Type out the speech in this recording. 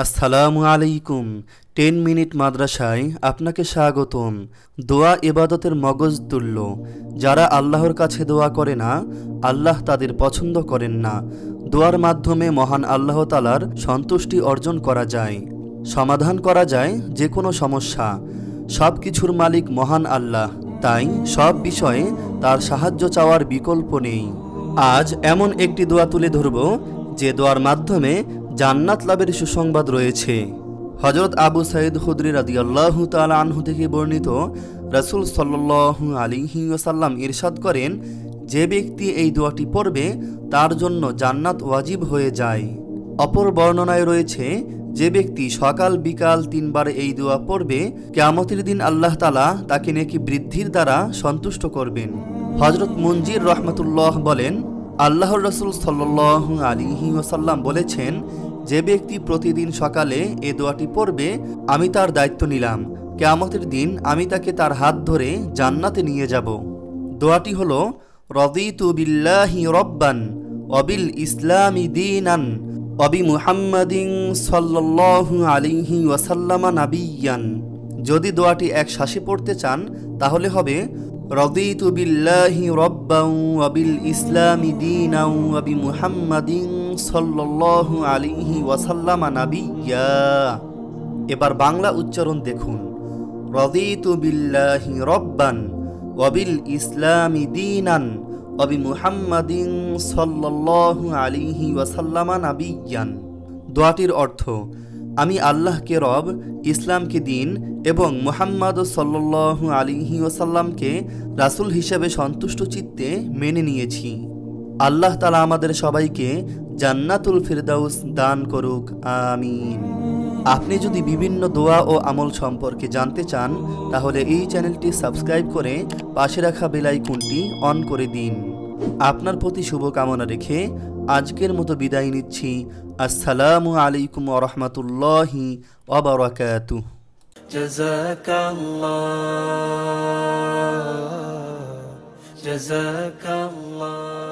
আসসালামু আলাইকুম। 10 মিনিট মাদ্রাসায় আপনাকে স্বাগতম। দোয়া ইবাদতের মগজ তুল্য। যারা আল্লাহর কাছে দোয়া করে না, আল্লাহ তাদের পছন্দ করেন না। দোয়ার মাধ্যমে মহান আল্লাহ তাআলার সন্তুষ্টি অর্জন করা যায়, সমাধান করা যায় যে কোনো সমস্যা। সব কিছুর মালিক মহান আল্লাহ, তাই সব বিষয়ে তার সাহায্য চাওয়ার বিকল্প নেই। আজ এমন একটি দোয়া তুলে ধরব যে দোয়ার মাধ্যমে জান্নাত লাভের সুসংবাদ রয়েছে। হযরত আবু সাঈদ খুদরি রাদিয়াল্লাহু তাআলা আনহু থেকে বর্ণিত, রাসূল সাল্লাল্লাহু আলাইহি ওয়াসাল্লাম ইরশাদ করেন, যে ব্যক্তি এই দোয়াটি পড়বে তার জন্য জান্নাত ওয়াজিব হয়ে যায়। অপর বর্ণনায় রয়েছে, যে ব্যক্তি সকাল বিকাল 3 বার এই দোয়া পড়বে, কিয়ামতের দিন আল্লাহ তাআলা তাকে নেকি বৃদ্ধির দ্বারা সন্তুষ্ট করবেন। হযরত মুনজির রহমাতুল্লাহ বলেন, আল্লাহর রাসূল সাল্লাল্লাহু আলাইহি ওয়াসাল্লাম বলেছেন, যে ব্যক্তি প্রতিদিন সকালে এ দোয়াটি পড়বে, আমি তার দায়িত্ব নিলাম, কিয়ামতের দিন আমি তাকে তার হাত ধরে জান্নাতে নিয়ে যাব। দোয়াটি হলো, রাদিতু বিল্লাহি রব্বান ওয়া বিল ইসলামি দীনান ওয়া বি মুহাম্মাদিন সাল্লাল্লাহু আলাইহি ওয়াসাল্লাম নাবিয়্যান। যদি দোয়াটি এক শ্বাসে পড়তে চান তাহলে হবে, রাদিতু বিল্লাহি রব্বান ওয়া বিল ইসলামি দীনান ওয়া বি মুহাম্মাদিন সাল্লাল্লাহু আলাইহি ওয়াসাল্লাম নাবিয়্যা। এবার বাংলা উচ্চারণ দেখুন, রাদিতু বিল্লাহি রব্বান ওয়া বিল ইসলামি দীনান ওয়া বি মুহাম্মাদিন সাল্লাল্লাহু আলাইহি ওয়াসাল্লাম নাবিয়্যান। দোয়াটির অর্থ, আমি আল্লাহকে রব, ইসলামকে দিন এবং মুহাম্মদ সাল্লাল্লাহু আলাইহি ওয়াসাল্লামকে রাসূল হিসেবে সন্তুষ্ট চিত্তে মেনে নিয়েছি। আল্লাহ তাআলা আমাদের সবাইকে জান্নাতুল ফিরদাউস দান করুক, আমিন। আপনি যদি বিভিন্ন দোয়া ও আমল সম্পর্কে জানতে চান তাহলে এই চ্যানেলটি সাবস্ক্রাইব করে পাশে রাখা বেল আইকনটি অন করে দিন। আপনার প্রতি শুভকামনা রেখে আজকের মতো বিদায় নিচ্ছি। আসসালামু আলাইকুম ওয়া রাহমাতুল্লাহি ওয়া বারাকাতুহু। জাযাকাল্লাহ, জাযাকাল্লাহ।